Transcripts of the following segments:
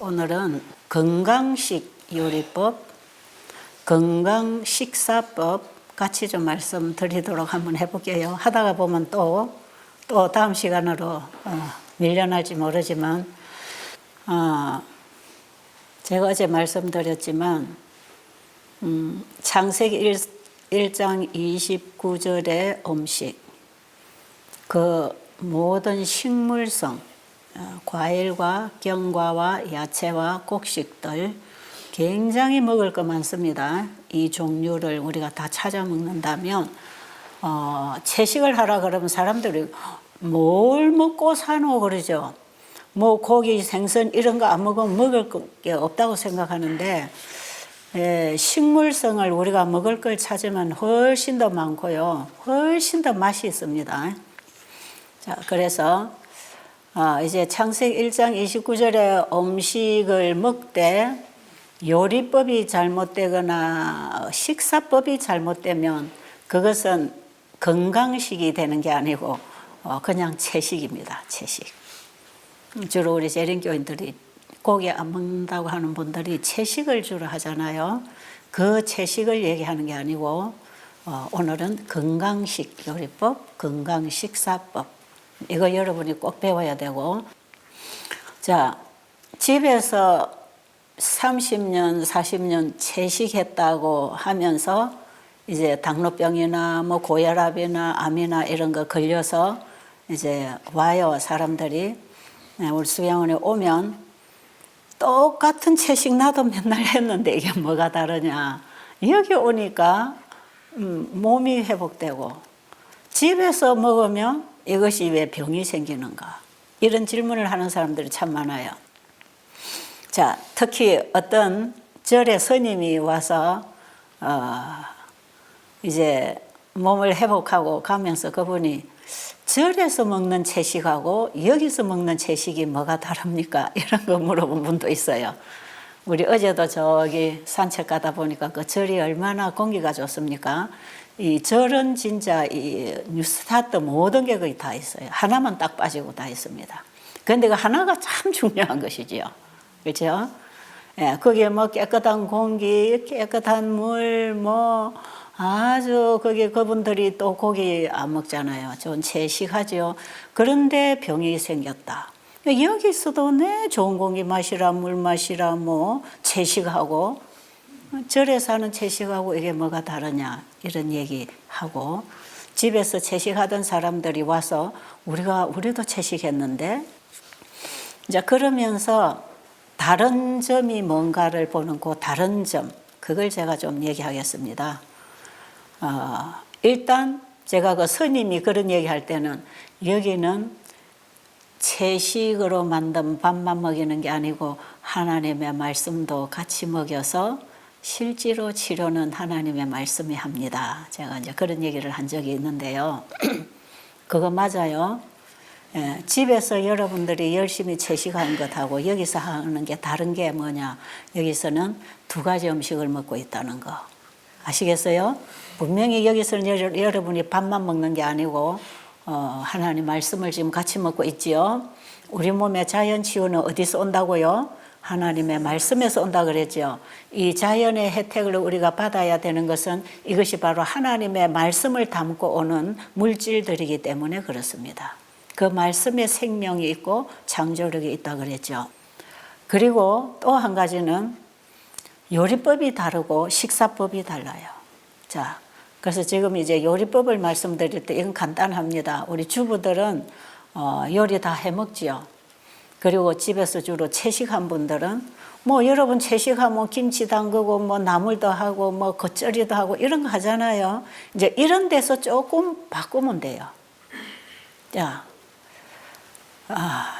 오늘은 건강식 요리법, 건강식사법 같이 좀 말씀드리도록 한번 해볼게요. 하다가 보면 또 다음 시간으로 밀려날지 모르지만 제가 어제 말씀드렸지만 창세기 1장 29절의 음식, 그 모든 식물성, 과일과 견과와 야채와 곡식들 굉장히 먹을 거 많습니다. 이 종류를 우리가 다 찾아 먹는다면 채식을 하라 그러면 사람들이 뭘 먹고 사노 그러죠. 뭐 고기, 생선 이런 거 안 먹으면 먹을 게 없다고 생각하는데 식물성을 우리가 먹을 걸 찾으면 훨씬 더 많고요. 훨씬 더 맛이 있습니다. 자, 그래서 이제 창세기 1장 29절에 음식을 먹되 요리법이 잘못되거나 식사법이 잘못되면 그것은 건강식이 되는 게 아니고 그냥 채식입니다. 채식. 주로 우리 재림교인들이 고기 안 먹는다고 하는 분들이 채식을 주로 하잖아요. 그 채식을 얘기하는 게 아니고 오늘은 건강식 요리법, 건강식사법, 이거 여러분이 꼭 배워야 되고, 자, 집에서 30년, 40년 채식했다고 하면서 이제 당뇨병이나 뭐 고혈압이나 암이나 이런 거 걸려서 이제 와요. 사람들이 우리 수양원에 오면 똑같은 채식 나도 맨날 했는데 이게 뭐가 다르냐. 여기 오니까 몸이 회복되고 집에서 먹으면 이것이 왜 병이 생기는가? 이런 질문을 하는 사람들이 참 많아요. 자, 특히 어떤 절에 스님이 와서 이제 몸을 회복하고 가면서 그분이 절에서 먹는 채식하고 여기서 먹는 채식이 뭐가 다릅니까? 이런 거 물어본 분도 있어요. 우리 어제도 저기 산책 가다 보니까 그 절이 얼마나 공기가 좋습니까? 이 절은 진짜 이 뉴스타트 모든 게 거의 다 있어요. 하나만 딱 빠지고 다 있습니다. 그런데 그 하나가 참 중요한 것이지요. 그렇죠? 예, 거기에 뭐 깨끗한 공기, 깨끗한 물, 뭐 아주 거기 그분들이 또 고기 안 먹잖아요. 좀 채식하죠. 그런데 병이 생겼다. 여기서도 네 좋은 공기 마시라, 물 마시라, 뭐 채식하고 절에 사는 채식하고 이게 뭐가 다르냐 이런 얘기하고, 집에서 채식하던 사람들이 와서 우리도 채식했는데, 이제 그러면서 다른 점이 뭔가를 보는 그 다른 점, 그걸 제가 좀 얘기하겠습니다. 일단 제가 그 스님이 그런 얘기할 때는 여기는 채식으로 만든 밥만 먹이는 게 아니고 하나님의 말씀도 같이 먹여서 실제로 치료는 하나님의 말씀이 합니다. 제가 이제 그런 얘기를 한 적이 있는데요. 그거 맞아요. 예, 집에서 여러분들이 열심히 채식하는 것하고 여기서 하는 게 다른 게 뭐냐. 여기서는 두 가지 음식을 먹고 있다는 거. 아시겠어요? 분명히 여기서는 여러분이 밥만 먹는 게 아니고 하나님 말씀을 지금 같이 먹고 있지요. 우리 몸의 자연 치유는 어디서 온다고요? 하나님의 말씀에서 온다 그랬죠. 이 자연의 혜택을 우리가 받아야 되는 것은 이것이 바로 하나님의 말씀을 담고 오는 물질들이기 때문에 그렇습니다. 그 말씀에 생명이 있고 창조력이 있다 그랬죠. 그리고 또 한 가지는 요리법이 다르고 식사법이 달라요. 자, 그래서 지금 이제 요리법을 말씀드릴 때 이건 간단합니다. 우리 주부들은 요리 다 해먹지요. 그리고 집에서 주로 채식한 분들은 뭐 여러분 채식하면 김치 담그고 뭐 나물도 하고 뭐 겉절이도 하고 이런 거 하잖아요. 이제 이런 데서 조금 바꾸면 돼요. 자,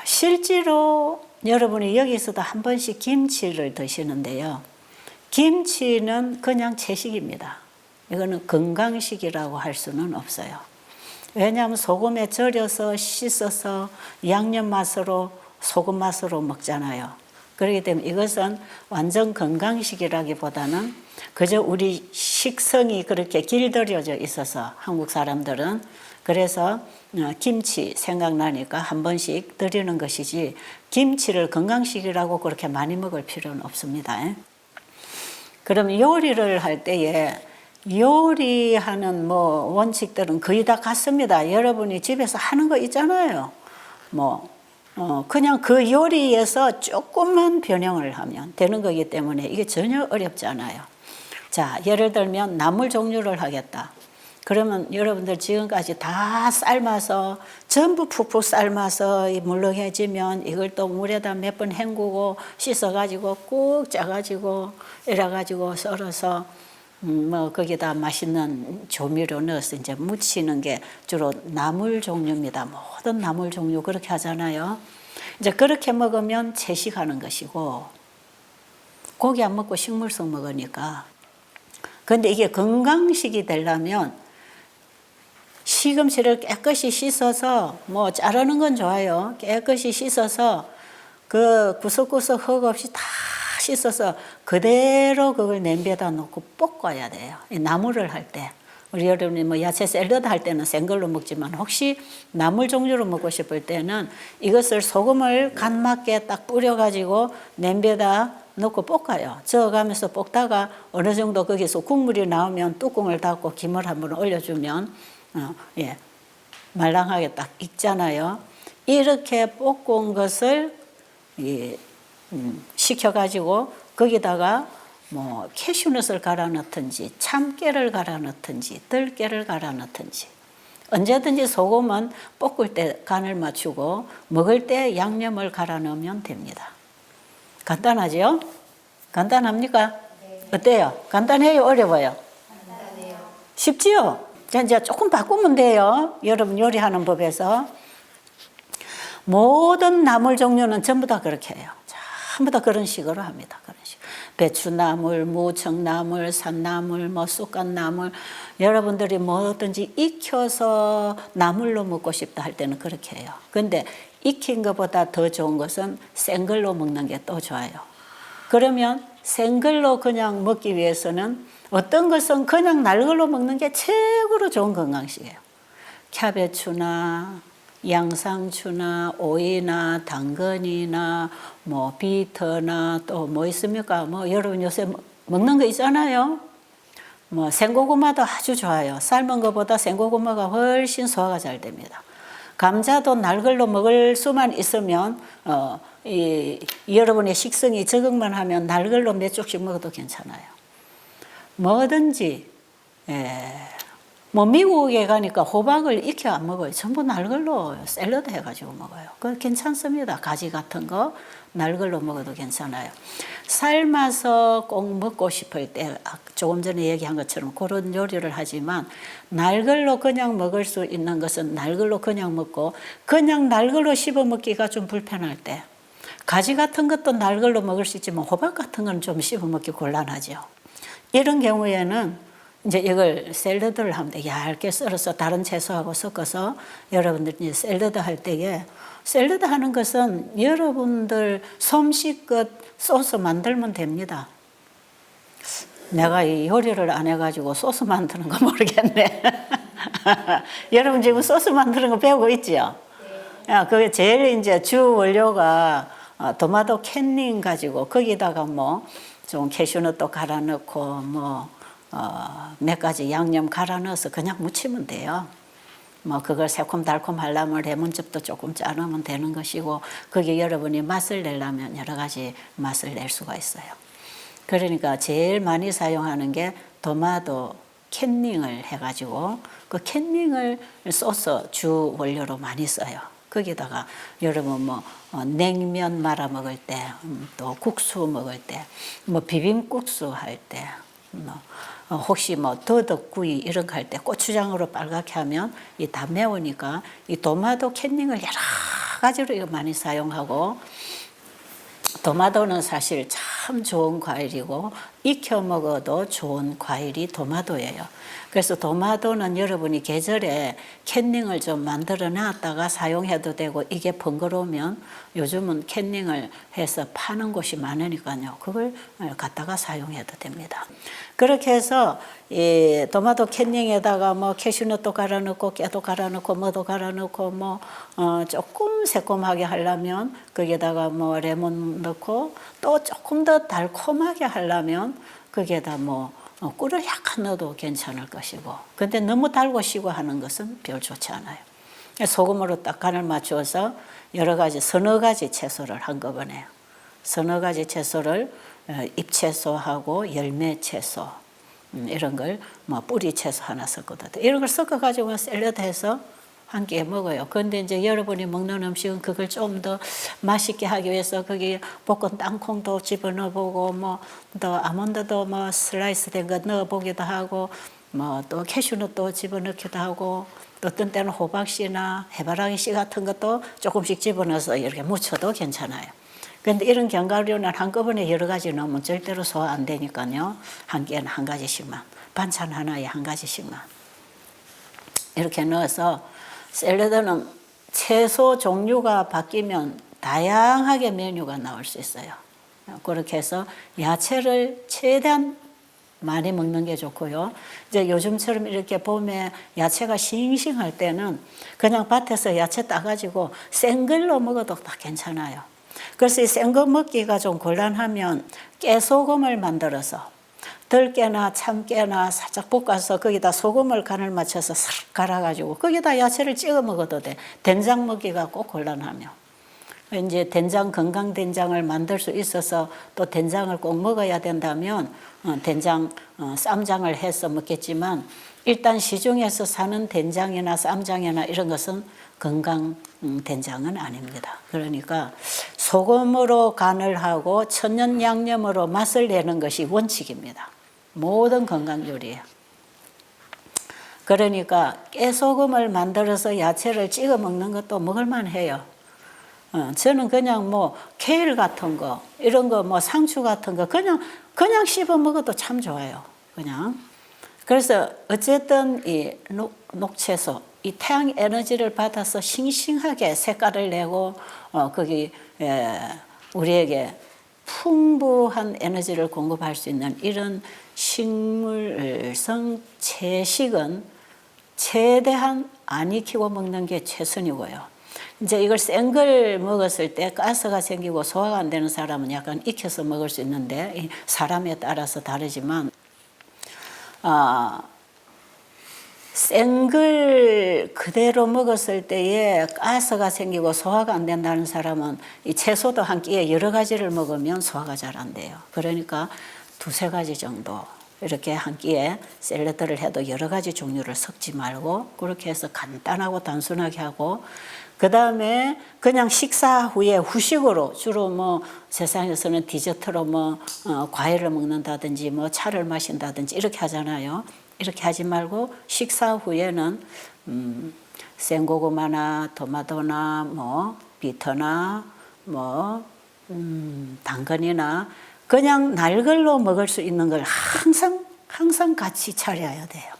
실제로 여러분이 여기서도 한 번씩 김치를 드시는데요. 김치는 그냥 채식입니다. 이거는 건강식이라고 할 수는 없어요. 왜냐하면 소금에 절여서 씻어서 양념 맛으로 소금 맛으로 먹잖아요. 그렇기 때문에 이것은 완전 건강식이라기보다는 그저 우리 식성이 그렇게 길들여져 있어서 한국 사람들은 그래서 김치 생각나니까 한 번씩 드리는 것이지 김치를 건강식이라고 그렇게 많이 먹을 필요는 없습니다. 그럼 요리를 할 때에 요리하는 뭐 원칙들은 거의 다 같습니다. 여러분이 집에서 하는 거 있잖아요. 그냥 그 요리에서 조금만 변형을 하면 되는 거기 때문에 이게 전혀 어렵지 않아요. 자, 예를 들면 나물 종류를 하겠다. 그러면 여러분들 지금까지 다 삶아서 전부 푹푹 삶아서 물렁해지면 이걸 또 물에다 몇 번 헹구고 씻어가지고 꾹 짜가지고 이래가지고 썰어서 거기다 맛있는 조미료 넣어서 이제 무치는 게 주로 나물 종류입니다. 모든 나물 종류 그렇게 하잖아요. 이제 그렇게 먹으면 채식하는 것이고 고기 안 먹고 식물성 먹으니까. 근데 이게 건강식이 되려면 시금치를 깨끗이 씻어서 자르는 건 좋아요. 깨끗이 씻어서 그 구석구석 흙 없이 다 씻어서 그대로 그걸 냄비에다 놓고 볶아야 돼요. 나물을 할 때. 우리 여러분이 야채 샐러드 할 때는 생걸로 먹지만 혹시 나물 종류로 먹고 싶을 때는 이것을 소금을 간 맞게 딱 뿌려가지고 냄비에다 넣고 볶아요. 저어가면서 볶다가 어느 정도 거기서 국물이 나오면 뚜껑을 닫고 김을 한번 올려주면 말랑하게 딱 익잖아요. 이렇게 볶은 것을 식혀가지고 거기다가 캐슈넛을 갈아 넣든지 참깨를 갈아 넣든지 들깨를 갈아 넣든지 언제든지 소금은 볶을 때 간을 맞추고 먹을 때 양념을 갈아 넣으면 됩니다. 간단하죠? 간단합니까? 네. 어때요? 간단해요? 어려워요? 간단해요. 쉽지요? 이제 조금 바꾸면 돼요. 여러분 요리하는 법에서. 모든 나물 종류는 전부 다 그렇게 해요. 전부 다 그런 식으로 합니다. 그런 식. 배추나물, 무청나물, 산나물, 쑥갓나물. 여러분들이 뭐든지 익혀서 나물로 먹고 싶다 할 때는 그렇게 해요. 근데 익힌 것보다 더 좋은 것은 생걸로 먹는 게 또 좋아요. 그러면 생걸로 그냥 먹기 위해서는 어떤 것은 그냥 날걸로 먹는 게 최고로 좋은 건강식이에요. 캐베추나 양상추나 오이나 당근이나 비터나 또 있습니까? 여러분 요새 먹는 거 있잖아요. 생고구마도 아주 좋아요. 삶은 것보다 생고구마가 훨씬 소화가 잘 됩니다. 감자도 날걸로 먹을 수만 있으면 여러분의 식성이 적응만 하면 날걸로 몇 쪽씩 먹어도 괜찮아요. 뭐든지 미국에 가니까 호박을 익혀 안 먹어요. 전부 날걸로 샐러드 해가지고 먹어요. 그거 괜찮습니다. 가지 같은 거 날걸로 먹어도 괜찮아요. 삶아서 꼭 먹고 싶을 때 조금 전에 얘기한 것처럼 그런 요리를 하지만 날걸로 그냥 먹을 수 있는 것은 날걸로 그냥 먹고 그냥 날걸로 씹어 먹기가 좀 불편할 때 가지 같은 것도 날걸로 먹을 수 있지만 호박 같은 건 좀 씹어 먹기 곤란하죠. 이런 경우에는 이제 이걸 샐러드를 하면 돼. 얇게 썰어서 다른 채소하고 섞어서 여러분들이 샐러드 할 때에 샐러드 하는 것은 여러분들 솜씨껏 소스 만들면 됩니다. 내가 이 요리를 안 해가지고 소스 만드는 거 모르겠네. 여러분 지금 소스 만드는 거 배우고 있지요? 네. 그게 제일 이제 주 원료가 토마토 캔닝 가지고 거기다가 좀 캐슈넛도 갈아 넣고 몇 가지 양념 갈아 넣어서 그냥 무치면 돼요. 그걸 새콤달콤 하려면 레몬즙도 조금 짜놓으면 되는 것이고 거기에 여러분이 맛을 내려면 여러 가지 맛을 낼 수가 있어요. 그러니까 제일 많이 사용하는 게 토마토 캔닝을 해가지고 그 캔닝을 소스 주 원료로 많이 써요. 거기다가 여러분 냉면 말아 먹을 때, 또 국수 먹을 때, 비빔국수 할 때, 혹시 더덕구이 이런 거 할 때 고추장으로 빨갛게 하면 이 다 매우니까 이 토마토 캔닝을 여러 가지로 이거 많이 사용하고 토마토는 사실 참 참 좋은 과일이고 익혀 먹어도 좋은 과일이 도마도예요. 그래서 도마도는 여러분이 계절에 캔닝을 좀 만들어 놨다가 사용해도 되고, 이게 번거로우면 요즘은 캔닝을 해서 파는 곳이 많으니까요. 그걸 갖다가 사용해도 됩니다. 그렇게 해서 이 도마도 캔닝에다가 뭐 캐슈넛도 갈아 넣고 깨도 갈아 넣고 뭐도 갈아 넣고 뭐 조금 새콤하게 하려면 거기에다가 뭐 레몬 넣고, 또 조금 더 달콤하게 하려면 거기에다 뭐 꿀을 약간 넣어도 괜찮을 것이고, 근데 너무 달고 시고 하는 것은 별 좋지 않아요. 소금으로 딱 간을 맞추어서 여러 가지 서너 가지 채소를 한꺼번에, 서너 가지 채소를 잎채소하고 열매채소 이런 걸 뭐 뿌리 채소 하나 섞거든. 이런 걸 섞어 가지고 샐러드 해서 한 끼에 먹어요. 그런데 이제 여러분이 먹는 음식은 그걸 좀 더 맛있게 하기 위해서 거기 볶은 땅콩도 집어넣어 보고, 뭐 또 아몬드도 뭐 슬라이스 된 거 넣어 보기도 하고, 뭐 또 캐슈넛도 집어넣기도 하고, 또 어떤 때는 호박씨나 해바라기 씨 같은 것도 조금씩 집어넣어서 이렇게 무쳐도 괜찮아요. 그런데 이런 견과류는 한꺼번에 여러 가지 넣으면 절대로 소화 안 되니까요. 한 끼에는 한 가지씩만, 반찬 하나에 한 가지씩만 이렇게 넣어서, 샐러드는 채소 종류가 바뀌면 다양하게 메뉴가 나올 수 있어요. 그렇게 해서 야채를 최대한 많이 먹는 게 좋고요. 이제 요즘처럼 이렇게 봄에 야채가 싱싱할 때는 그냥 밭에서 야채 따가지고 생걸로 먹어도 다 괜찮아요. 그래서 이 센 거 먹기가 좀 곤란하면 깨소금을 만들어서 들깨나 참깨나 살짝 볶아서 거기다 소금을 간을 맞춰서 싹 갈아가지고 거기다 야채를 찍어 먹어도 돼. 된장 먹기가 꼭 곤란하며. 이제 된장, 건강 된장을 만들 수 있어서 또 된장을 꼭 먹어야 된다면 된장, 쌈장을 해서 먹겠지만, 일단 시중에서 사는 된장이나 쌈장이나 이런 것은 건강 된장은 아닙니다. 그러니까 소금으로 간을 하고 천연 양념으로 맛을 내는 것이 원칙입니다. 모든 건강 요리에. 그러니까 깨소금을 만들어서 야채를 찍어 먹는 것도 먹을만 해요. 저는 그냥 뭐 케일 같은 거, 이런 거 뭐 상추 같은 거 그냥 씹어 먹어도 참 좋아요. 그냥. 그래서 어쨌든 이 녹채소, 이 태양 에너지를 받아서 싱싱하게 색깔을 내고 거기 우리에게 풍부한 에너지를 공급할 수 있는 이런 식물성 채식은 최대한 안 익히고 먹는 게 최선이고요. 이제 이걸 센 걸 먹었을 때 가스가 생기고 소화가 안 되는 사람은 약간 익혀서 먹을 수 있는데, 사람에 따라서 다르지만 센 걸 그대로 먹었을 때에 가스가 생기고 소화가 안 된다는 사람은 이 채소도 한 끼에 여러 가지를 먹으면 소화가 잘 안 돼요. 그러니까 두세 가지 정도 이렇게 한 끼에 샐러드를 해도 여러 가지 종류를 섞지 말고 그렇게 해서 간단하고 단순하게 하고, 그 다음에 그냥 식사 후에 후식으로 주로 뭐 세상에서는 디저트로 뭐 과일을 먹는다든지 뭐 차를 마신다든지 이렇게 하잖아요. 이렇게 하지 말고 식사 후에는 생고구마나 토마토나 뭐 비터나 뭐 당근이나 그냥 날 걸로 먹을 수 있는 걸 항상 같이 차려야 돼요.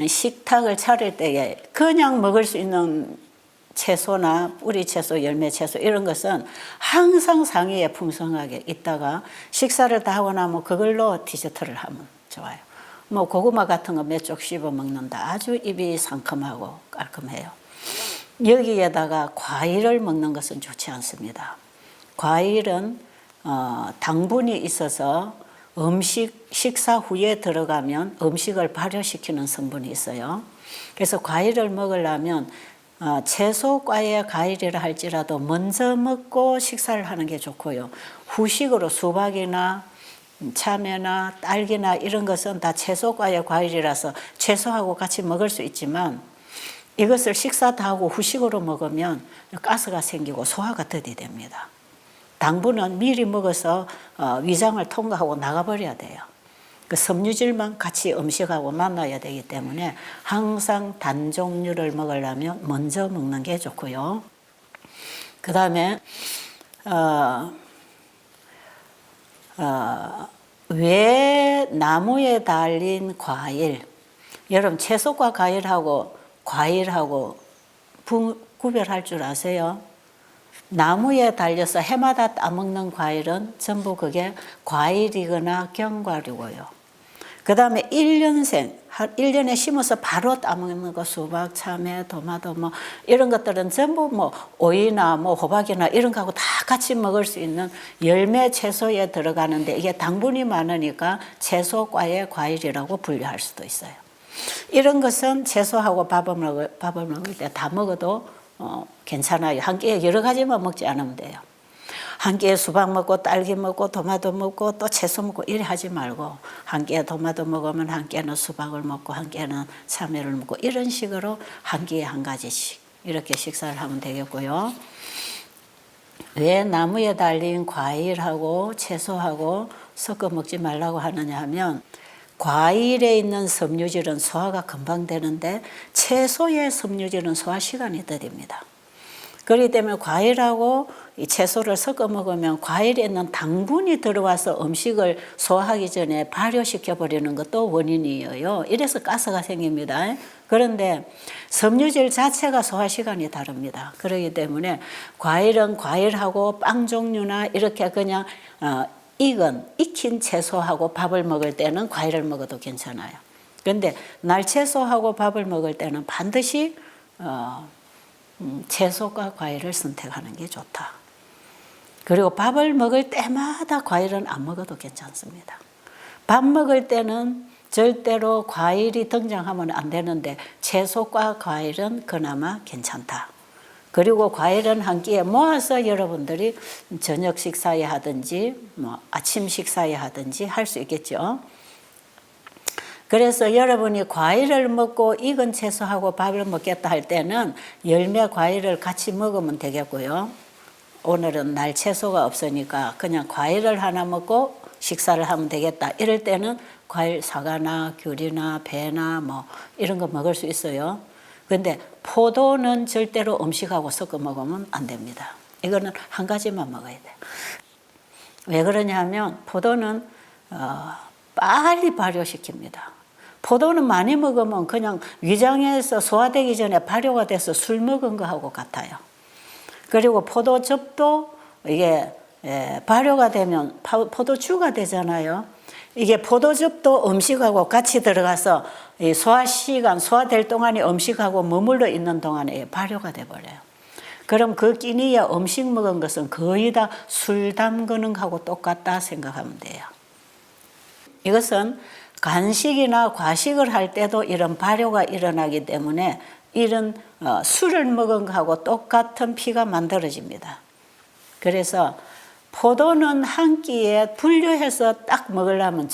식탁을 차릴 때에 그냥 먹을 수 있는 채소나 뿌리 채소, 열매 채소 이런 것은 항상 상위에 풍성하게 있다가 식사를 다 하고 나면 그걸로 디저트를 하면 좋아요. 뭐 고구마 같은 거 몇 쪽 씹어 먹는다. 아주 입이 상큼하고 깔끔해요. 여기에다가 과일을 먹는 것은 좋지 않습니다. 과일은 당분이 있어서 식사 후에 들어가면 음식을 발효시키는 성분이 있어요. 그래서 과일을 먹으려면 채소과의 과일이라 할지라도 먼저 먹고 식사를 하는 게 좋고요. 후식으로 수박이나 참외나 딸기나 이런 것은 다 채소과의 과일이라서 채소하고 같이 먹을 수 있지만, 이것을 식사 다 하고 후식으로 먹으면 가스가 생기고 소화가 더디됩니다. 당분은 미리 먹어서 위장을 통과하고 나가버려야 돼요. 그 섬유질만 같이 음식하고 만나야 되기 때문에 항상 단 종류를 먹으려면 먼저 먹는 게 좋고요. 그 다음에 왜 나무에 달린 과일, 여러분 채소과 과일하고 구별할 줄 아세요? 나무에 달려서 해마다 따먹는 과일은 전부 그게 과일이거나 견과류고요. 그 다음에 1년에 심어서 바로 따먹는 거, 수박, 참외, 토마토, 이런 것들은 전부 오이나 호박이나 이런 거하고 다 같이 먹을 수 있는 열매 채소에 들어가는데 이게 당분이 많으니까 채소과의 과일이라고 분류할 수도 있어요. 이런 것은 채소하고 밥을 먹을 때 다 먹어도 괜찮아요. 한 끼에 여러 가지만 먹지 않으면 돼요. 한 끼에 수박 먹고 딸기 먹고 토마토 먹고 또 채소 먹고 이래 하지 말고 한 끼에 토마토 먹으면 한 끼에는 수박을 먹고 한 끼에는 참외를 먹고 이런 식으로 한 끼에 한 가지씩 이렇게 식사를 하면 되겠고요. 왜 나무에 달린 과일하고 채소하고 섞어 먹지 말라고 하느냐 하면 과일에 있는 섬유질은 소화가 금방 되는데 채소의 섬유질은 소화 시간이 더딥니다. 그렇기 때문에 과일하고 이 채소를 섞어 먹으면 과일에 있는 당분이 들어와서 음식을 소화하기 전에 발효시켜 버리는 것도 원인이에요. 이래서 가스가 생깁니다. 그런데 섬유질 자체가 소화 시간이 다릅니다. 그렇기 때문에 과일은 과일하고 빵 종류나 이렇게 그냥 익힌 채소하고 밥을 먹을 때는 과일을 먹어도 괜찮아요. 그런데 날채소하고 밥을 먹을 때는 반드시 채소과 과일을 선택하는 게 좋다. 그리고 밥을 먹을 때마다 과일은 안 먹어도 괜찮습니다. 밥 먹을 때는 절대로 과일이 등장하면 안 되는데 채소과 과일은 그나마 괜찮다. 그리고 과일은 한 끼에 모아서 여러분들이 저녁 식사에 하든지 아침 식사에 하든지 할 수 있겠죠. 그래서 여러분이 과일을 먹고 익은 채소하고 밥을 먹겠다 할 때는 열매 과일을 같이 먹으면 되겠고요. 오늘은 날 채소가 없으니까 그냥 과일을 하나 먹고 식사를 하면 되겠다. 이럴 때는 과일 사과나 귤이나 배나 이런 거 먹을 수 있어요. 그런데 포도는 절대로 음식하고 섞어 먹으면 안 됩니다. 이거는 한 가지만 먹어야 돼요. 왜 그러냐 하면 포도는 빨리 발효시킵니다. 포도는 많이 먹으면 그냥 위장에서 소화되기 전에 발효가 돼서 술 먹은 거하고 같아요. 그리고 포도즙도 이게 발효가 되면 포도주가 되잖아요. 이게 포도즙도 음식하고 같이 들어가서 소화될 동안에 음식하고 머물러 있는 동안에 발효가 돼버려요. 그럼 그 끼니에 음식 먹은 것은 거의 다 술 담그는 거하고 똑같다 생각하면 돼요. 이것은 간식이나 과식을 할 때도 이런 발효가 일어나기 때문에 이런 술을 먹은 거하고 똑같은 피가 만들어집니다. 그래서 포도는 한 끼에 분류해서 딱 먹으려면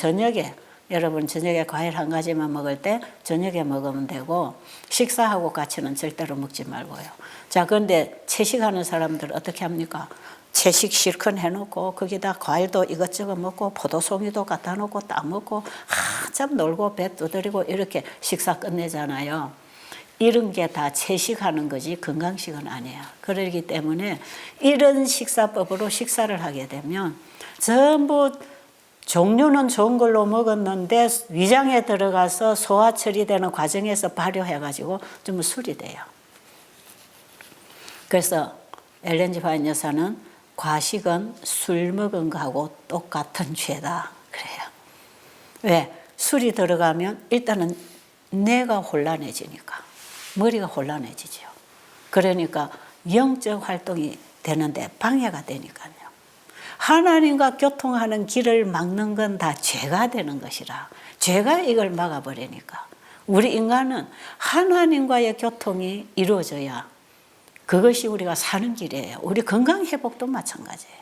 여러분 저녁에 과일 한 가지만 먹을 때 저녁에 먹으면 되고 식사하고 같이는 절대로 먹지 말고요. 자, 그런데 채식하는 사람들 어떻게 합니까? 채식 실컷 해놓고 거기다 과일도 이것저것 먹고 포도송이도 갖다 놓고 따먹고 한참 놀고 배 두드리고 이렇게 식사 끝내잖아요. 이런 게 다 채식하는 거지 건강식은 아니에요. 그렇기 때문에 이런 식사법으로 식사를 하게 되면 전부 종류는 좋은 걸로 먹었는데 위장에 들어가서 소화 처리되는 과정에서 발효해가지고 좀 술이 돼요. 그래서 엘렌 G. 화이트 여사는 과식은 술 먹은 거하고 똑같은 죄다 그래요. 왜? 술이 들어가면 일단은 뇌가 혼란해지니까 머리가 혼란해지죠. 그러니까 영적 활동이 되는데 방해가 되니까요. 하나님과 교통하는 길을 막는 건 다 죄가 되는 것이라 죄가 이걸 막아버리니까 우리 인간은 하나님과의 교통이 이루어져야 그것이 우리가 사는 길이에요. 우리 건강 회복도 마찬가지예요.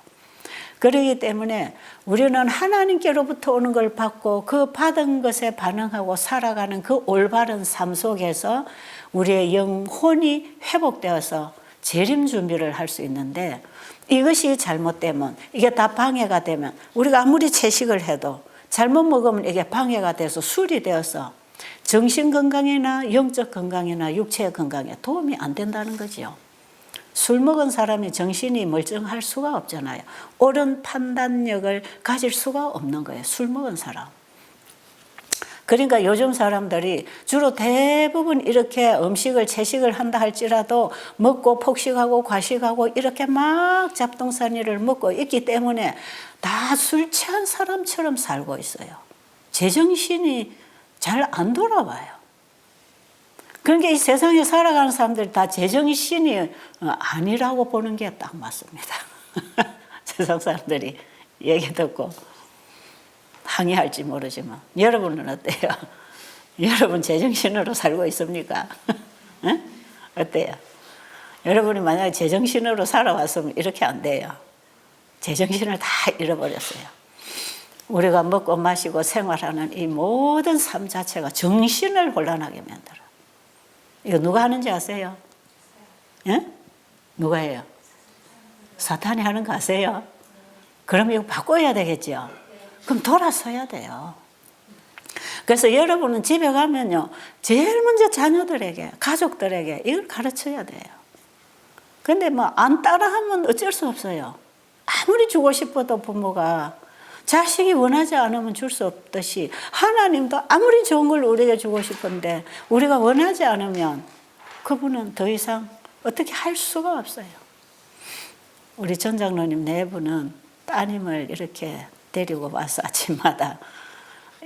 그렇기 때문에 우리는 하나님께로부터 오는 걸 받고 그 받은 것에 반응하고 살아가는 그 올바른 삶 속에서 우리의 영혼이 회복되어서 재림 준비를 할 수 있는데 이것이 잘못되면 이게 다 방해가 되면 우리가 아무리 채식을 해도 잘못 먹으면 이게 방해가 돼서 술이 되어서 정신 건강이나 영적 건강이나 육체의 건강에 도움이 안 된다는 거죠. 술 먹은 사람이 정신이 멀쩡할 수가 없잖아요. 옳은 판단력을 가질 수가 없는 거예요. 술 먹은 사람. 그러니까 요즘 사람들이 주로 대부분 이렇게 음식을 채식을 한다 할지라도 먹고 폭식하고 과식하고 이렇게 막 잡동사니를 먹고 있기 때문에 다 술 취한 사람처럼 살고 있어요. 제정신이 잘 안 돌아와요. 그러니까 이 세상에 살아가는 사람들이 다 제정신이 아니라고 보는 게 딱 맞습니다. 세상 사람들이 얘기 듣고 항의할지 모르지만 여러분은 어때요? 여러분 제정신으로 살고 있습니까? 응? 어때요? 여러분이 만약에 제정신으로 살아왔으면 이렇게 안 돼요. 제정신을 다 잃어버렸어요. 우리가 먹고 마시고 생활하는 이 모든 삶 자체가 정신을 혼란하게 만들어. 이거 누가 하는지 아세요? 예? 누가 해요? 사탄이 하는 거 아세요? 그럼 이거 바꿔야 되겠죠? 그럼 돌아서야 돼요. 그래서 여러분은 집에 가면요, 제일 먼저 자녀들에게, 가족들에게 이걸 가르쳐야 돼요. 근데 뭐 안 따라하면 어쩔 수 없어요. 아무리 주고 싶어도 부모가 자식이 원하지 않으면 줄 수 없듯이 하나님도 아무리 좋은 걸 우리에게 주고 싶은데 우리가 원하지 않으면 그분은 더 이상 어떻게 할 수가 없어요. 우리 전 장로님 네 분은 따님을 이렇게 데리고 와서 아침마다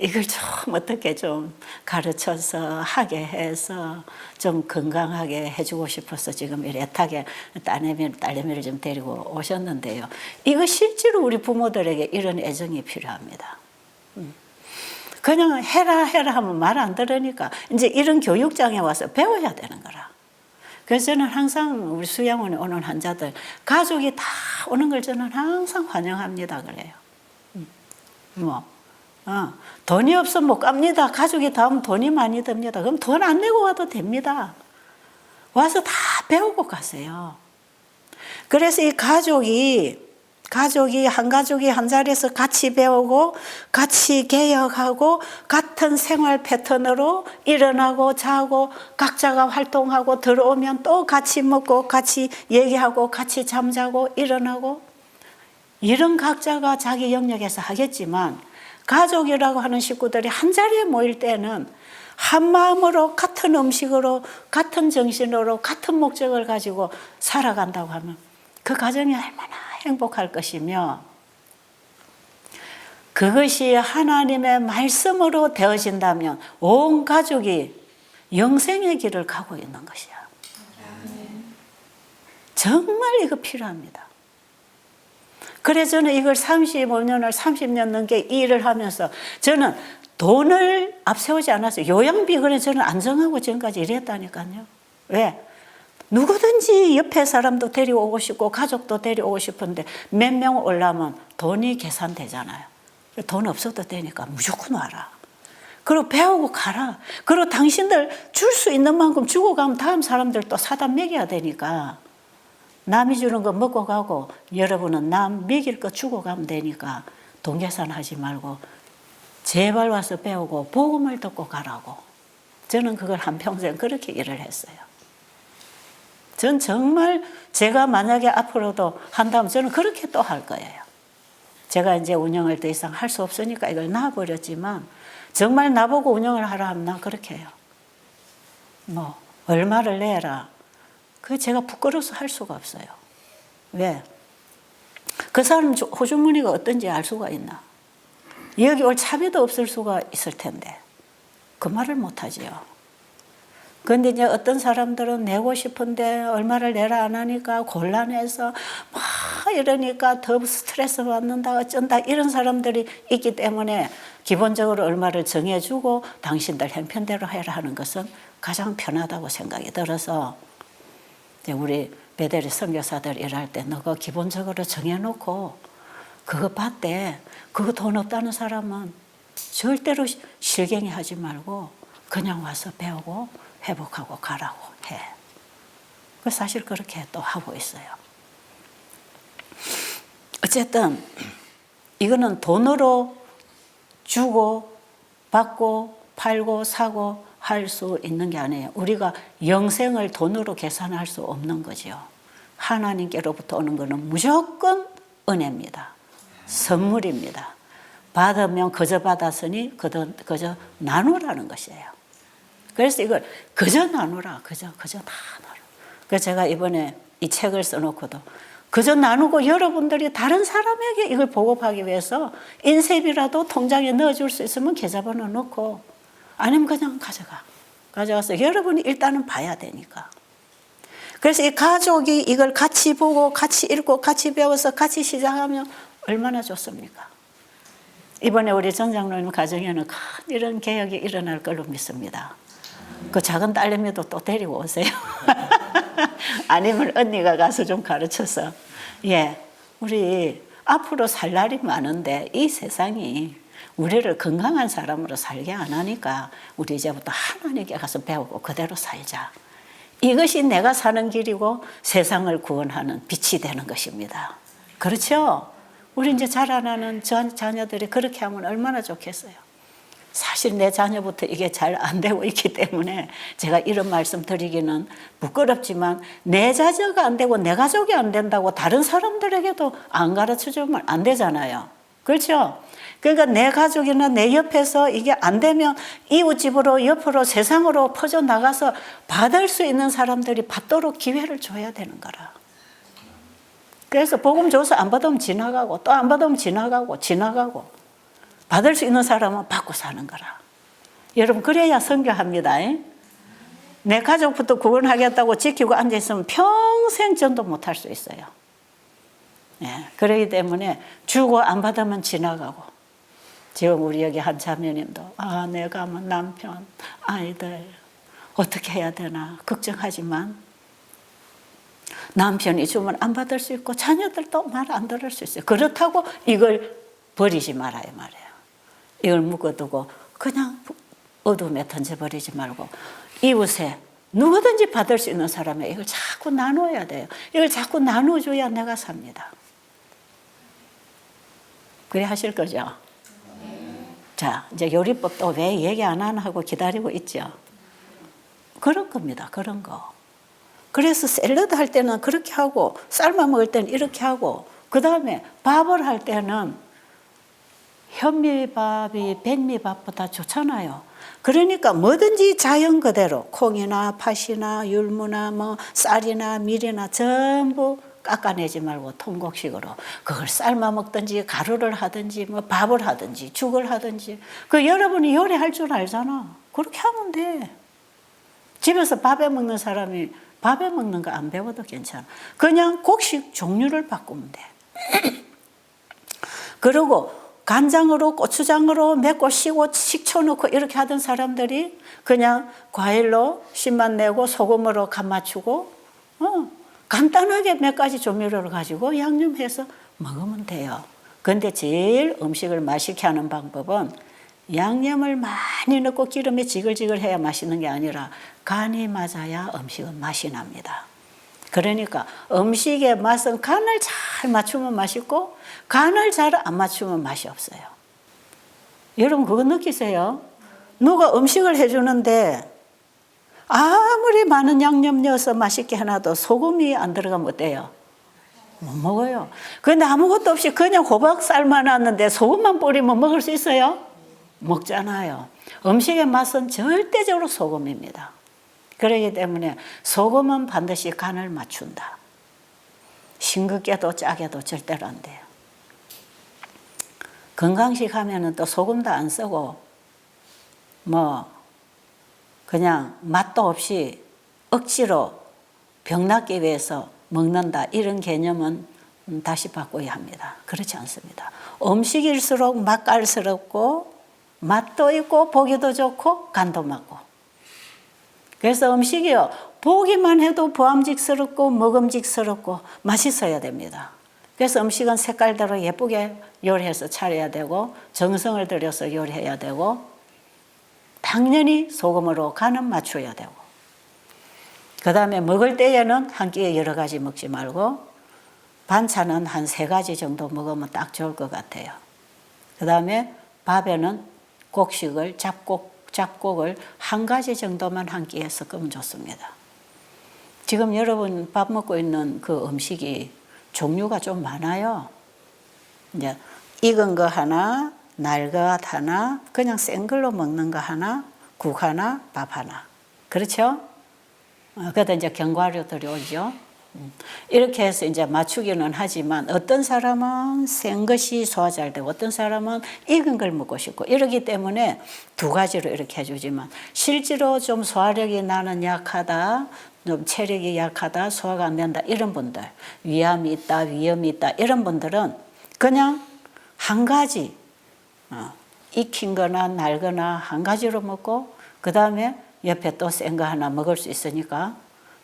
이걸 좀 어떻게 좀 가르쳐서 하게 해서 좀 건강하게 해주고 싶어서 지금 애타게 딸내미를 좀 데리고 오셨는데요. 이거 실제로 우리 부모들에게 이런 애정이 필요합니다. 그냥 해라 하면 말 안 들으니까 이제 이런 교육장에 와서 배워야 되는 거라. 그래서 저는 항상 우리 수양원에 오는 환자들 가족이 다 오는 걸 저는 항상 환영합니다 그래요. 돈이 없으면 못 갑니다. 가족이 다 오면 돈이 많이 듭니다. 그럼 돈 안 내고 와도 됩니다. 와서 다 배우고 가세요. 그래서 이 가족이 한 자리에서 같이 배우고 같이 개혁하고 같은 생활 패턴으로 일어나고 자고 각자가 활동하고 들어오면 또 같이 먹고 같이 얘기하고 같이 잠자고 일어나고 이런 각자가 자기 영역에서 하겠지만 가족이라고 하는 식구들이 한 자리에 모일 때는 한 마음으로 같은 음식으로 같은 정신으로 같은 목적을 가지고 살아간다고 하면 그 가정이 얼마나 행복할 것이며 그것이 하나님의 말씀으로 되어진다면 온 가족이 영생의 길을 가고 있는 것이야. 정말 이거 필요합니다. 그래서 저는 이걸 35년을 30년 넘게 일을 하면서 저는 돈을 앞세우지 않았어요. 요양비 그래 저는 안정하고 지금까지 일했다니까요. 왜? 누구든지 옆에 사람도 데려오고 싶고 가족도 데려오고 싶은데 몇 명 오려면 돈이 계산되잖아요. 돈 없어도 되니까 무조건 와라. 그리고 배우고 가라. 그리고 당신들 줄 수 있는 만큼 주고 가면 다음 사람들 또 사다 먹여야 되니까 남이 주는 거 먹고 가고 여러분은 남 먹일 거 주고 가면 되니까 돈 계산하지 말고 제발 와서 배우고 복음을 듣고 가라고. 저는 그걸 한평생 그렇게 일을 했어요. 전 정말 제가 만약에 앞으로도 한다면 저는 그렇게 또 할 거예요. 제가 이제 운영을 더 이상 할 수 없으니까 이걸 놔버렸지만 정말 나보고 운영을 하라 하면 난 그렇게 해요. 뭐 얼마를 내라. 그 제가 부끄러워서 할 수가 없어요. 왜? 그 사람 호주머니가 어떤지 알 수가 있나? 여기 올 차비도 없을 수가 있을 텐데 그 말을 못하지요. 그런데 이제 어떤 사람들은 내고 싶은데 얼마를 내라 안 하니까 곤란해서 막 이러니까 더 스트레스 받는다 어쩐다 이런 사람들이 있기 때문에 기본적으로 얼마를 정해주고 당신들 형편대로 해라 하는 것은 가장 편하다고 생각이 들어서 우리 베델리 선교사들 일할 때 너가 기본적으로 정해놓고 그거 봤대. 그거 돈 없다는 사람은 절대로 실갱이 하지 말고 그냥 와서 배우고 회복하고 가라고 해. 사실 그렇게 또 하고 있어요. 어쨌든 이거는 돈으로 주고 받고 팔고 사고 할 수 있는 게 아니에요. 우리가 영생을 돈으로 계산할 수 없는 거죠. 하나님께로부터 오는 것은 무조건 은혜입니다. 선물입니다. 받으면 그저 받았으니 그저 나누라는 것이에요. 그래서 이걸 그저 나누라, 그저 다 나누라. 그래서 제가 이번에 이 책을 써놓고도 그저 나누고 여러분들이 다른 사람에게 이걸 보급하기 위해서 인쇄비라도 통장에 넣어줄 수 있으면 계좌번호 넣고 아니면 그냥 가져가서 여러분이 일단은 봐야 되니까. 그래서 이 가족이 이걸 같이 보고 같이 읽고 같이 배워서 같이 시작하면 얼마나 좋습니까? 이번에 우리 전 장로님 가정에는 큰 이런 개혁이 일어날 걸로 믿습니다. 그 작은 딸내미도 또 데리고 오세요. 아니면 언니가 가서 좀 가르쳐서. 예, 우리 앞으로 살 날이 많은데 이 세상이 우리를 건강한 사람으로 살게 안 하니까 우리 이제부터 하나님께 가서 배우고 그대로 살자. 이것이 내가 사는 길이고 세상을 구원하는 빛이 되는 것입니다. 그렇죠? 우리 이제 자라나는 자녀들이 그렇게 하면 얼마나 좋겠어요. 사실 내 자녀부터 이게 잘 안 되고 있기 때문에 제가 이런 말씀 드리기는 부끄럽지만 내 자녀가 안 되고 내 가족이 안 된다고 다른 사람들에게도 안 가르쳐주면 안 되잖아요. 그렇죠? 그러니까 내 가족이나 내 옆에서 이게 안 되면 이웃집으로 옆으로 세상으로 퍼져나가서 받을 수 있는 사람들이 받도록 기회를 줘야 되는 거라. 그래서 복음 줘서 안 받으면 지나가고 또 안 받으면 지나가고 받을 수 있는 사람은 받고 사는 거라. 여러분 그래야 선교합니다. 내 가족부터 구원하겠다고 지키고 앉아있으면 평생 전도 못할 수 있어요. 그렇기 때문에 주고 안 받으면 지나가고. 지금 우리 여기 한 자매님도 내가 뭐 남편, 아이들 어떻게 해야 되나 걱정하지만 남편이 주면 안 받을 수 있고 자녀들도 말 안 들을 수 있어요. 그렇다고 이걸 버리지 말아요 말이에요. 이걸 묶어두고 그냥 어둠에 던져버리지 말고 이웃에 누구든지 받을 수 있는 사람에 이걸 자꾸 나눠야 돼요. 이걸 자꾸 나눠줘야 내가 삽니다. 그래 하실 거죠? 자, 이제 요리법도 왜 얘기 안 하나 하고 기다리고 있죠. 그런 겁니다. 그런 거. 그래서 샐러드 할 때는 그렇게 하고 삶아 먹을 때는 이렇게 하고 그 다음에 밥을 할 때는 현미밥이 백미밥보다 좋잖아요. 그러니까 뭐든지 자연 그대로 콩이나 팥이나 율무나 뭐 쌀이나 밀이나 전부 깎아내지 말고 통곡식으로 그걸 삶아 먹든지 가루를 하든지 뭐 밥을 하든지 죽을 하든지 그 여러분이 요리할 줄 알잖아. 그렇게 하면 돼. 집에서 밥에 먹는 사람이 밥에 먹는 거 안 배워도 괜찮아. 그냥 곡식 종류를 바꾸면 돼. 그리고 간장으로 고추장으로 맵고 시고 식초 넣고 이렇게 하던 사람들이 그냥 과일로 신맛 내고 소금으로 간 맞추고 간단하게 몇 가지 조미료를 가지고 양념해서 먹으면 돼요. 근데 제일 음식을 맛있게 하는 방법은 양념을 많이 넣고 기름이 지글지글해야 맛있는 게 아니라 간이 맞아야 음식은 맛이 납니다. 그러니까 음식의 맛은 간을 잘 맞추면 맛있고 간을 잘 안 맞추면 맛이 없어요. 여러분 그거 느끼세요? 누가 음식을 해주는데 아무리 많은 양념 넣어서 맛있게 해놔도 소금이 안 들어가면 어때요? 못 먹어요. 그런데 아무것도 없이 그냥 호박 삶아놨는데 소금만 뿌리면 먹을 수 있어요? 먹잖아요. 음식의 맛은 절대적으로 소금입니다. 그렇기 때문에 소금은 반드시 간을 맞춘다. 싱겁게도 짜게도 절대로 안 돼요. 건강식 하면은 또 소금도 안 쓰고 뭐 그냥 맛도 없이 억지로 병 낫기 위해서 먹는다. 이런 개념은 다시 바꿔야 합니다. 그렇지 않습니다. 음식일수록 맛깔스럽고 맛도 있고 보기도 좋고 간도 맞고. 그래서 음식이요. 보기만 해도 보암직스럽고 먹음직스럽고 맛있어야 됩니다. 그래서 음식은 색깔대로 예쁘게 요리해서 차려야 되고 정성을 들여서 요리해야 되고 당연히 소금으로 간은 맞춰야 되고 그 다음에 먹을 때에는 한 끼에 여러 가지 먹지 말고 반찬은 한 3가지 정도 먹으면 딱 좋을 것 같아요. 그 다음에 밥에는 곡식을 잡곡을 1가지 정도만 한 끼에 섞으면 좋습니다. 지금 여러분 밥 먹고 있는 그 음식이 종류가 좀 많아요. 이제 익은 거 하나, 날 것 하나, 그냥 생 걸로 먹는 거 하나, 국 하나, 밥 하나. 그렇죠? 그러다 이제 견과류들이 오죠. 이렇게 해서 이제 맞추기는 하지만 어떤 사람은 생 것이 소화 잘 되고 어떤 사람은 익은 걸 먹고 싶고 이러기 때문에 두 가지로 이렇게 해주지만 실제로 좀 소화력이 나는 약하다, 좀 체력이 약하다, 소화가 안 된다 이런 분들, 위암이 있다, 위염이 있다 이런 분들은 그냥 한 가지 익힌 거나 날거나 한 가지로 먹고 그 다음에 옆에 또 센 거 하나 먹을 수 있으니까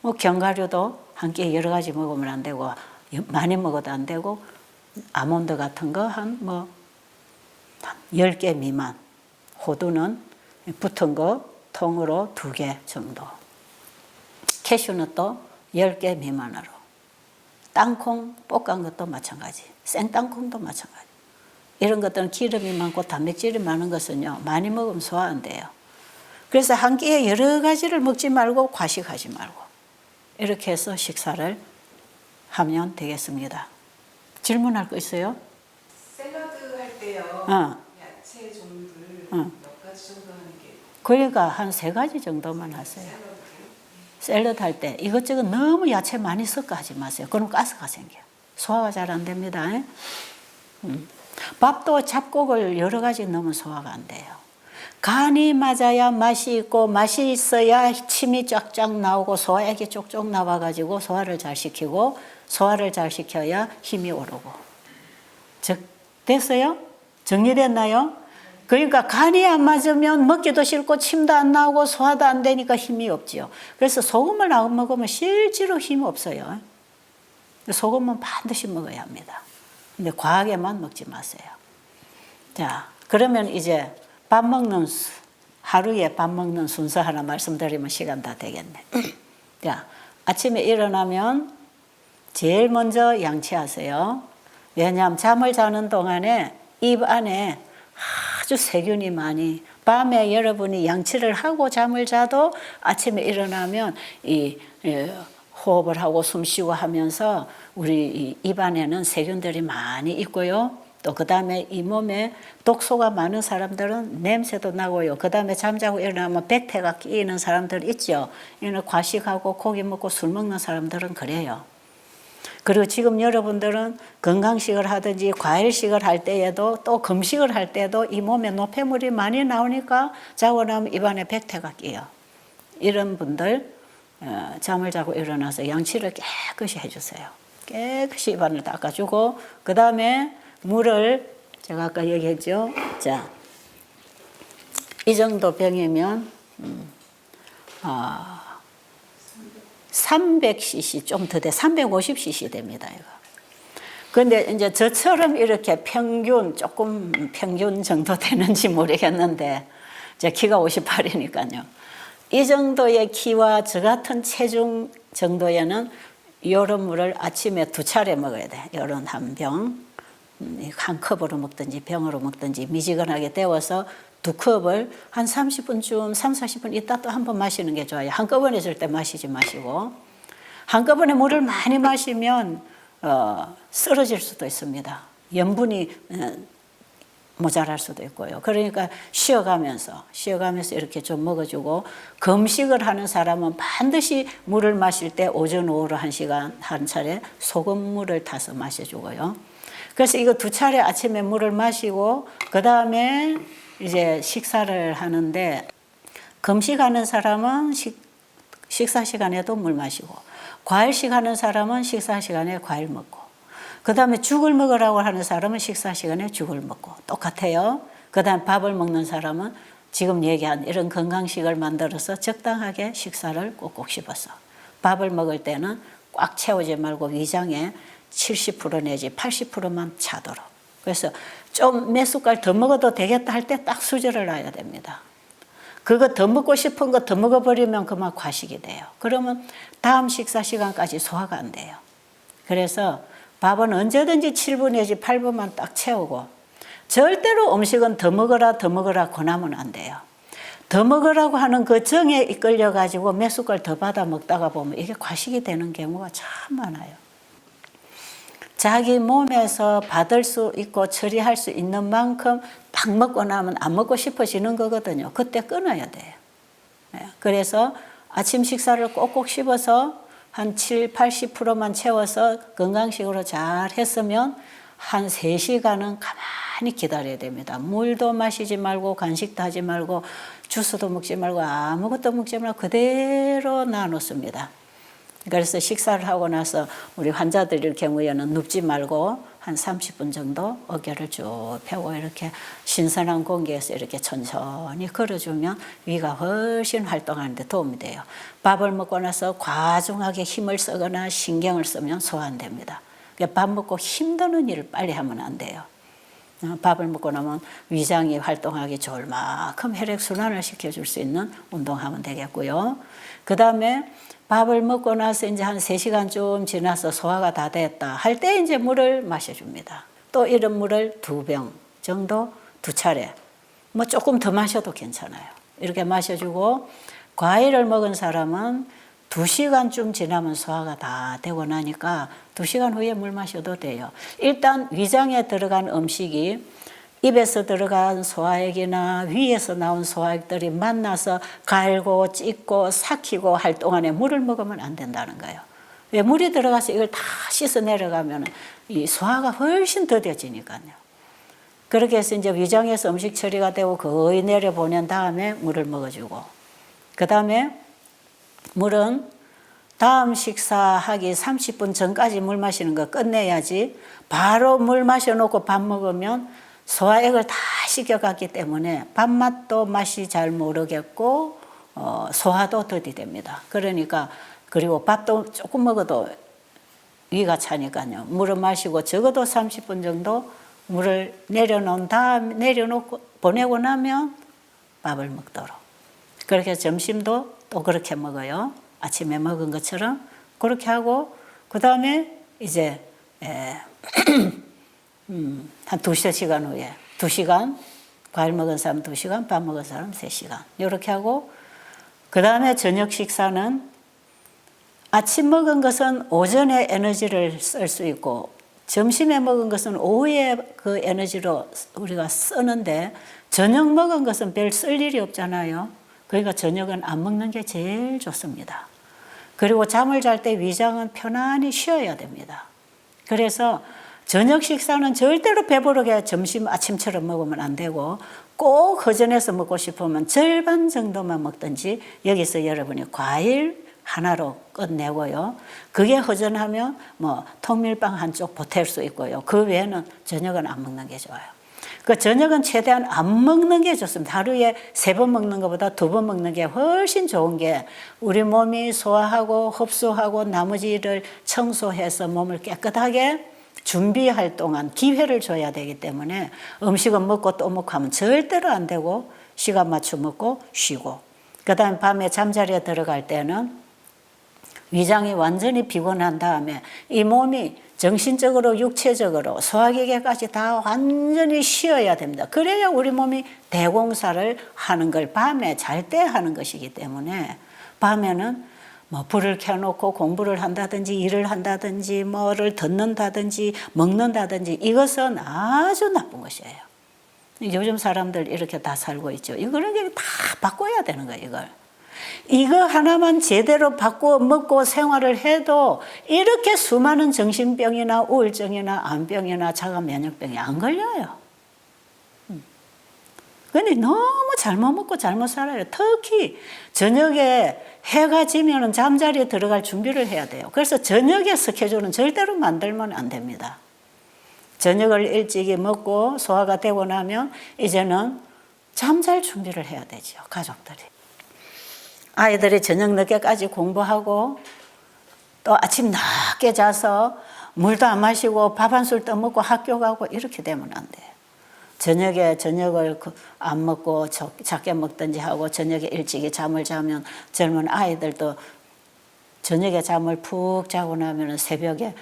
뭐 견과류도 한 끼에 여러 가지 먹으면 안 되고 많이 먹어도 안 되고 아몬드 같은 거 한 뭐 10개 미만, 호두는 붙은 거 통으로 2개 정도, 캐슈넛도 10개 미만으로, 땅콩 볶은 것도 마찬가지, 생땅콩도 마찬가지. 이런 것들은 기름이 많고 단백질이 많은 것은요 많이 먹으면 소화 안 돼요. 그래서 한 끼에 여러 가지를 먹지 말고 과식하지 말고 이렇게 해서 식사를 하면 되겠습니다. 질문할 거 있어요? 샐러드 할 때요. 야채 종류를 몇 가지 정도 하는 게. 그러니까 한 3가지 정도만 하세요. 샐러드 할 때 이것저것 너무 야채 많이 섞어 하지 마세요. 그럼 가스가 생겨요. 소화가 잘 안 됩니다. 밥도 잡곡을 여러 가지 넣으면 소화가 안 돼요. 간이 맞아야 맛이 있고 맛이 있어야 침이 쫙쫙 나오고 소화액이 쪽쪽 나와가지고 소화를 잘 시키고 소화를 잘 시켜야 힘이 오르고. 됐어요? 정리됐나요? 그러니까 간이 안 맞으면 먹기도 싫고 침도 안 나오고 소화도 안 되니까 힘이 없지요. 그래서 소금을 안 먹으면 실제로 힘이 없어요. 소금은 반드시 먹어야 합니다. 근데 과하게만 먹지 마세요. 자, 그러면 이제 하루에 밥 먹는 순서 하나 말씀드리면 시간 다 되겠네. 자, 아침에 일어나면 제일 먼저 양치하세요. 왜냐하면 잠을 자는 동안에 입 안에 아주 세균이 많이, 밤에 여러분이 양치를 하고 잠을 자도 아침에 일어나면 이 호흡을 하고 숨 쉬고 하면서 우리 입 안에는 세균들이 많이 있고요. 또 그 다음에 이 몸에 독소가 많은 사람들은 냄새도 나고요. 그 다음에 잠자고 일어나면 백태가 끼이는 사람들 있죠. 이는 과식하고 고기 먹고 술 먹는 사람들은 그래요. 그리고 지금 여러분들은 건강식을 하든지 과일식을 할 때에도 또 금식을 할 때도 이 몸에 노폐물이 많이 나오니까 자고 나면 입안에 백태가 끼요. 이런 분들 잠을 자고 일어나서 양치를 깨끗이 해주세요. 깨끗이 입안을 닦아주고 그 다음에 물을 제가 아까 얘기했죠. 자, 이 정도 병이면 300cc 좀 더 돼, 350cc 됩니다. 이거. 그런데 이제 저처럼 이렇게 조금 평균 정도 되는지 모르겠는데 제 키가 58이니까요. 이 정도의 키와 저 같은 체중 정도에는 이런 물을 아침에 2차례 먹어야 돼. 이런 한 병. 한 컵으로 먹든지 병으로 먹든지 미지근하게 데워서 2컵을 한 30분쯤 30, 40분 있다 또 한 번 마시는 게 좋아요. 한꺼번에 줄 때 마시지 마시고 한꺼번에 물을 많이 마시면 쓰러질 수도 있습니다. 염분이 모자랄 수도 있고요. 그러니까 쉬어가면서 이렇게 좀 먹어주고 금식을 하는 사람은 반드시 물을 마실 때 오전 오후로 1시간 한 차례 소금물을 타서 마셔주고요. 그래서 이거 2차례 아침에 물을 마시고 그 다음에 이제 식사를 하는데 금식하는 사람은 식사 시간에도 물 마시고 과일식 하는 사람은 식사 시간에 과일 먹고 그 다음에 죽을 먹으라고 하는 사람은 식사 시간에 죽을 먹고 똑같아요. 그 다음에 밥을 먹는 사람은 지금 얘기한 이런 건강식을 만들어서 적당하게 식사를 꼭꼭 씹어서 밥을 먹을 때는 꽉 채우지 말고 위장에 70% 내지 80%만 차도록. 그래서 좀 몇 숟갈 더 먹어도 되겠다 할 때 딱 수저를 놔야 됩니다. 그거 더 먹고 싶은 거 더 먹어버리면 그만 과식이 돼요. 그러면 다음 식사 시간까지 소화가 안 돼요. 그래서 밥은 언제든지 7분 내지 8분만 딱 채우고 절대로 음식은 더 먹어라 권하면 안 돼요. 더 먹으라고 하는 그 정에 이끌려 가지고 몇 숟갈 더 받아 먹다가 보면 이게 과식이 되는 경우가 참 많아요. 자기 몸에서 받을 수 있고 처리할 수 있는 만큼 딱 먹고 나면 안 먹고 싶어지는 거거든요. 그때 끊어야 돼요. 그래서 아침 식사를 꼭꼭 씹어서 한 7, 80%만 채워서 건강식으로 잘 했으면 한 3시간은 가만히 기다려야 됩니다. 물도 마시지 말고 간식도 하지 말고 주스도 먹지 말고 아무것도 먹지 말고 그대로 놔놓습니다. 그래서 식사를 하고 나서 우리 환자들일 경우에는 눕지 말고 한 30분 정도 어깨를 쭉 펴고 이렇게 신선한 공기에서 이렇게 천천히 걸어주면 위가 훨씬 활동하는 데 도움이 돼요. 밥을 먹고 나서 과중하게 힘을 쓰거나 신경을 쓰면 소화안됩니다. 밥 먹고 힘드는 일을 빨리 하면 안 돼요. 밥을 먹고 나면 위장이 활동하기 좋을 만큼 혈액순환을 시켜줄 수 있는 운동하면 되겠고요. 그 다음에 밥을 먹고 나서 이제 한 3시간 좀 지나서 소화가 다 됐다 할 때 이제 물을 마셔줍니다. 또 이런 물을 2병 정도 2차례, 뭐 조금 더 마셔도 괜찮아요. 이렇게 마셔주고 과일을 먹은 사람은 2시간쯤 지나면 소화가 다 되고 나니까 2시간 후에 물 마셔도 돼요. 일단 위장에 들어간 음식이 입에서 들어간 소화액이나 위에서 나온 소화액들이 만나서 갈고 찢고 삭히고 할 동안에 물을 먹으면 안 된다는 거예요. 왜? 물이 들어가서 이걸 다 씻어 내려가면 이 소화가 훨씬 더뎌지니까요. 그렇게 해서 이제 위장에서 음식 처리가 되고 거의 내려보낸 다음에 물을 먹어주고, 그 다음에 물은 다음 식사하기 30분 전까지 물 마시는 거 끝내야지 바로 물 마셔놓고 밥 먹으면 소화액을 다 씻겨갔기 때문에 밥맛도 맛이 잘 모르겠고 소화도 더디됩니다. 그러니까 그리고 밥도 조금 먹어도 위가 차니까요. 물을 마시고 적어도 30분 정도 물을 내려놓은 다음 내려놓고 보내고 나면 밥을 먹도록. 그렇게 점심도 또 그렇게 먹어요. 아침에 먹은 것처럼 그렇게 하고 그 다음에 이제 한 2시간 후에 2시간 과일 먹은 사람 2시간, 밥 먹은 사람 3시간 이렇게 하고 그 다음에 저녁 식사는 아침 먹은 것은 오전에 에너지를 쓸 수 있고 점심에 먹은 것은 오후에 그 에너지로 우리가 쓰는데 저녁 먹은 것은 별 쓸 일이 없잖아요. 그러니까 저녁은 안 먹는 게 제일 좋습니다. 그리고 잠을 잘 때 위장은 편안히 쉬어야 됩니다. 그래서 저녁 식사는 절대로 배부르게 점심, 아침처럼 먹으면 안 되고 꼭 허전해서 먹고 싶으면 절반 정도만 먹든지 여기서 여러분이 과일 하나로 끝내고요. 그게 허전하면 뭐 통밀빵 한쪽 보탤 수 있고요. 그 외에는 저녁은 안 먹는 게 좋아요. 그 저녁은 최대한 안 먹는 게 좋습니다. 하루에 3번 먹는 것보다 2번 먹는 게 훨씬 좋은 게 우리 몸이 소화하고 흡수하고 나머지를 청소해서 몸을 깨끗하게 준비할 동안 기회를 줘야 되기 때문에 음식은 먹고 또 먹고 하면 절대로 안 되고 시간 맞춰 먹고 쉬고 그 다음에 밤에 잠자리에 들어갈 때는 위장이 완전히 피곤한 다음에 이 몸이 정신적으로 육체적으로 소화기계까지 다 완전히 쉬어야 됩니다. 그래야 우리 몸이 대공사를 하는 걸 밤에 잘 때 하는 것이기 때문에 밤에는 뭐 불을 켜놓고 공부를 한다든지 일을 한다든지 뭐를 듣는다든지 먹는다든지 이것은 아주 나쁜 것이에요. 요즘 사람들 이렇게 다 살고 있죠. 이거는 다 바꿔야 되는 거예요. 이거 하나만 제대로 바꾸어 먹고 생활을 해도 이렇게 수많은 정신병이나 우울증이나 암병이나 자가 면역병이 안 걸려요. 근데 너무 잘못 먹고 잘못 살아요. 특히 저녁에 해가 지면 잠자리에 들어갈 준비를 해야 돼요. 그래서 저녁에 스케줄은 절대로 만들면 안 됩니다. 저녁을 일찍이 먹고 소화가 되고 나면 이제는 잠잘 준비를 해야 되죠. 가족들이. 아이들이 저녁 늦게까지 공부하고 또 아침 늦게 자서 물도 안 마시고 밥 한 술 떠먹고 학교 가고 이렇게 되면 안 돼요. 저녁에 저녁을 안 먹고 작게 먹든지 하고 저녁에 일찍이 잠을 자면 젊은 아이들도 저녁에 잠을 푹 자고 나면 새벽에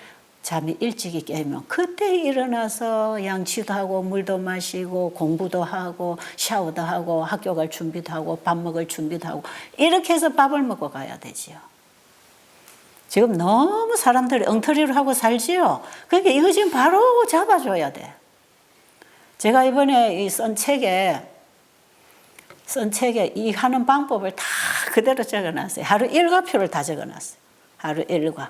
잠이 일찍이 깨면 그때 일어나서 양치도 하고 물도 마시고 공부도 하고 샤워도 하고 학교 갈 준비도 하고 밥 먹을 준비도 하고 이렇게 해서 밥을 먹고 가야 되지요. 지금 너무 사람들이 엉터리로 하고 살지요. 그러니까 이거 지금 바로 잡아줘야 돼. 제가 이번에 쓴 책에 이 하는 방법을 다 그대로 적어놨어요. 하루 일과표를 다 적어놨어요. 하루 일과.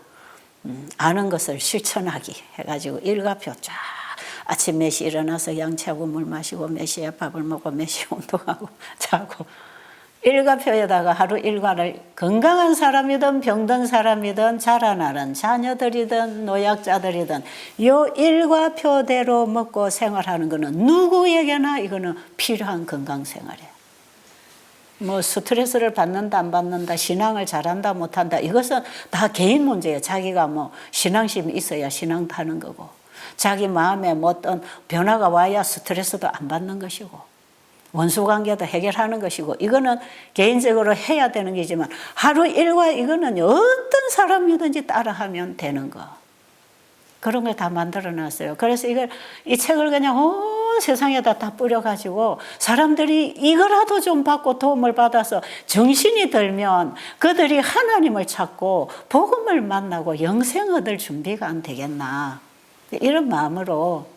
아는 것을 실천하기 해가지고 일과표 쫙 아침 몇 시 일어나서 양치하고 물 마시고 몇 시에 밥을 먹고 몇 시에 운동하고 자고 일과표에다가 하루 일과를 건강한 사람이든 병든 사람이든 자라나는 자녀들이든 노약자들이든 요 일과표대로 먹고 생활하는 거는 누구에게나 이거는 필요한 건강생활이에요. 뭐 스트레스를 받는다 안 받는다 신앙을 잘한다 못한다 이것은 다 개인 문제예요. 자기가 뭐 신앙심이 있어야 신앙도 하는 거고 자기 마음에 뭐 어떤 변화가 와야 스트레스도 안 받는 것이고 원수관계도 해결하는 것이고 이거는 개인적으로 해야 되는 게지만 하루 일과 이거는 어떤 사람이든지 따라하면 되는 거 그런 걸 다 만들어 놨어요. 그래서 이 책을 그냥 온 세상에다 다 뿌려가지고 사람들이 이거라도 좀 받고 도움을 받아서 정신이 들면 그들이 하나님을 찾고 복음을 만나고 영생 얻을 준비가 안 되겠나 이런 마음으로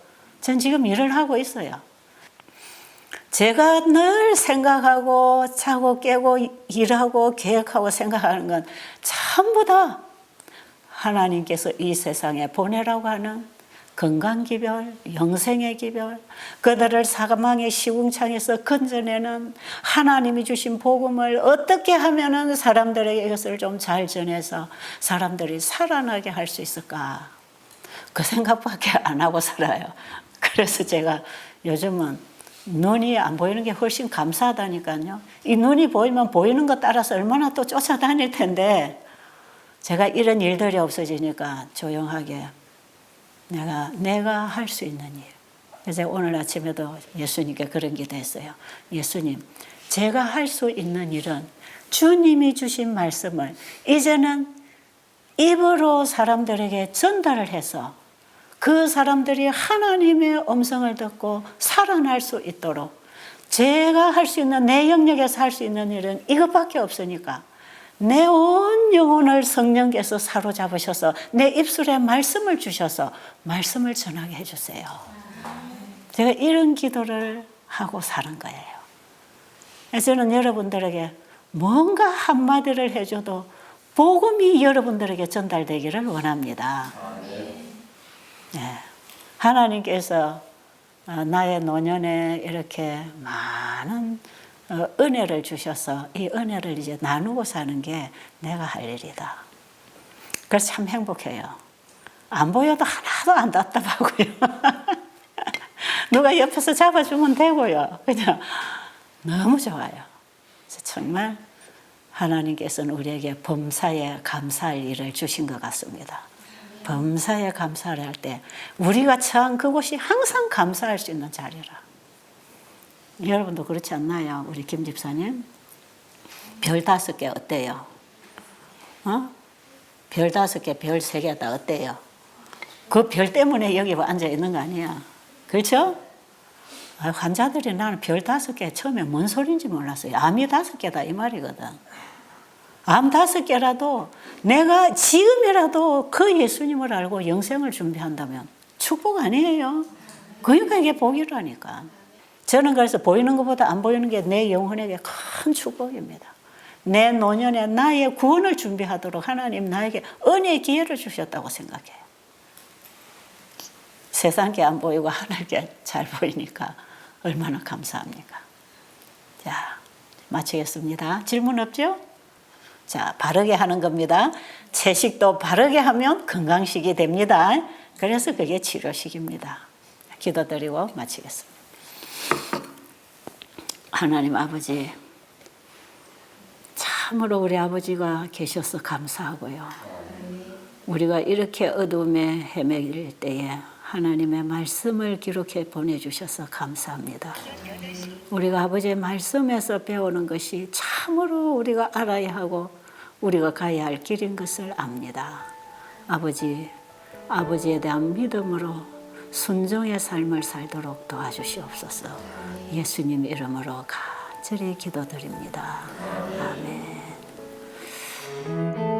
전 지금 일을 하고 있어요. 제가 늘 생각하고 자고 깨고 일하고 계획하고 생각하는 건 전부 다 하나님께서 이 세상에 보내라고 하는 건강기별, 영생의 기별, 그들을 사망의 시궁창에서 건져내는 하나님이 주신 복음을 어떻게 하면 사람들에게 이것을 좀 잘 전해서 사람들이 살아나게 할 수 있을까? 그 생각밖에 안 하고 살아요. 그래서 제가 요즘은 눈이 안 보이는 게 훨씬 감사하다니까요. 이 눈이 보이면 보이는 것 따라서 얼마나 또 쫓아다닐 텐데 제가 이런 일들이 없어지니까 조용하게 내가 할 수 있는 일. 그래서 오늘 아침에도 예수님께 그런 기도했어요. 예수님, 제가 할 수 있는 일은 주님이 주신 말씀을 이제는 입으로 사람들에게 전달을 해서 그 사람들이 하나님의 음성을 듣고 살아날 수 있도록 제가 할 수 있는 내 영역에서 할 수 있는 일은 이것밖에 없으니까 내 온 영혼을 성령께서 사로잡으셔서 내 입술에 말씀을 주셔서 말씀을 전하게 해주세요. 제가 이런 기도를 하고 사는 거예요. 그래서 저는 여러분들에게 뭔가 한마디를 해줘도 복음이 여러분들에게 전달되기를 원합니다. 네. 하나님께서 나의 노년에 이렇게 많은 은혜를 주셔서 이 은혜를 이제 나누고 사는 게 내가 할 일이다. 그래서 참 행복해요. 안 보여도 하나도 안 답답하고요. 누가 옆에서 잡아주면 되고요. 그냥 너무 좋아요. 그래서 정말 하나님께서는 우리에게 범사에 감사할 일을 주신 것 같습니다. 범사에 감사를 할 때 우리가 처한 그곳이 항상 감사할 수 있는 자리라. 여러분도 그렇지 않나요? 우리 김 집사님 별 5개 어때요? 별 5개, 별 3개 다 어때요? 그 별 때문에 여기 앉아 있는 거 아니야? 그렇죠? 환자들이 나는 별 5개 처음에 뭔 소리인지 몰랐어요. 암이 5개다 이 말이거든. 암 5개라도 내가 지금이라도 그 예수님을 알고 영생을 준비한다면 축복 아니에요. 그러니까 이게 복이라니까. 저는 그래서 보이는 것보다 안 보이는 게 내 영혼에게 큰 축복입니다. 내 노년에 나의 구원을 준비하도록 하나님 나에게 은혜의 기회를 주셨다고 생각해요. 세상에 안 보이고 하나님께 잘 보이니까 얼마나 감사합니까? 자, 마치겠습니다. 질문 없죠? 자, 바르게 하는 겁니다. 채식도 바르게 하면 건강식이 됩니다. 그래서 그게 치료식입니다. 기도드리고 마치겠습니다. 하나님 아버지, 참으로 우리 아버지가 계셔서 감사하고요. 우리가 이렇게 어둠에 헤매길 때에 하나님의 말씀을 기록해 보내주셔서 감사합니다. 우리가 아버지의 말씀에서 배우는 것이 참으로 우리가 알아야 하고 우리가 가야 할 길인 것을 압니다. 아버지, 아버지에 대한 믿음으로 순종의 삶을 살도록 도와주시옵소서. 예수님 이름으로 간절히 기도드립니다. 아멘.